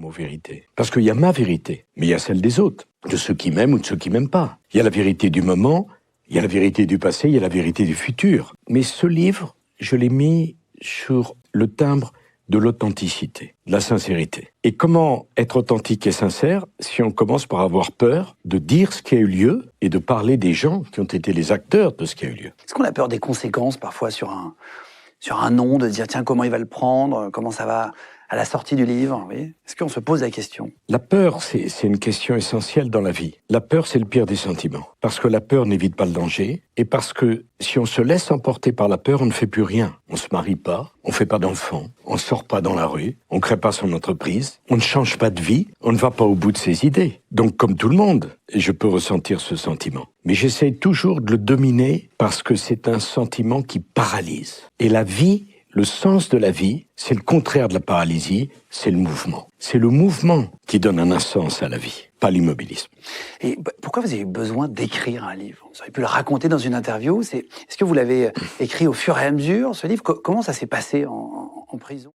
mot vérité. Parce qu'il y a ma vérité, mais il y a celle des autres, de ceux qui m'aiment ou de ceux qui m'aiment pas. Il y a la vérité du moment, il y a la vérité du passé, il y a la vérité du futur. Mais ce livre, je l'ai mis sur le timbre de l'authenticité, de la sincérité. Et comment être authentique et sincère si on commence par avoir peur de dire ce qui a eu lieu et de parler des gens qui ont été les acteurs de ce qui a eu lieu. Est-ce qu'on a peur des conséquences parfois sur un nom, de se dire tiens, comment il va le prendre, comment ça va à la sortie du livre, oui. Est-ce qu'on se pose la question? La peur, c'est une question essentielle dans la vie. La peur, c'est le pire des sentiments. Parce que la peur n'évite pas le danger, et parce que si on se laisse emporter par la peur, on ne fait plus rien. On se marie pas, on fait pas d'enfants, on sort pas dans la rue, on crée pas son entreprise, on ne change pas de vie, on ne va pas au bout de ses idées. Donc, comme tout le monde, je peux ressentir ce sentiment. Mais j'essaie toujours de le dominer parce que c'est un sentiment qui paralyse. Et la vie, le sens de la vie, c'est le contraire de la paralysie, c'est le mouvement. C'est le mouvement qui donne un sens à la vie, pas l'immobilisme. Et pourquoi vous avez eu besoin d'écrire un livre? Vous auriez pu le raconter dans une interview. Est-ce que vous l'avez écrit au fur et à mesure, ce livre? Comment ça s'est passé en prison?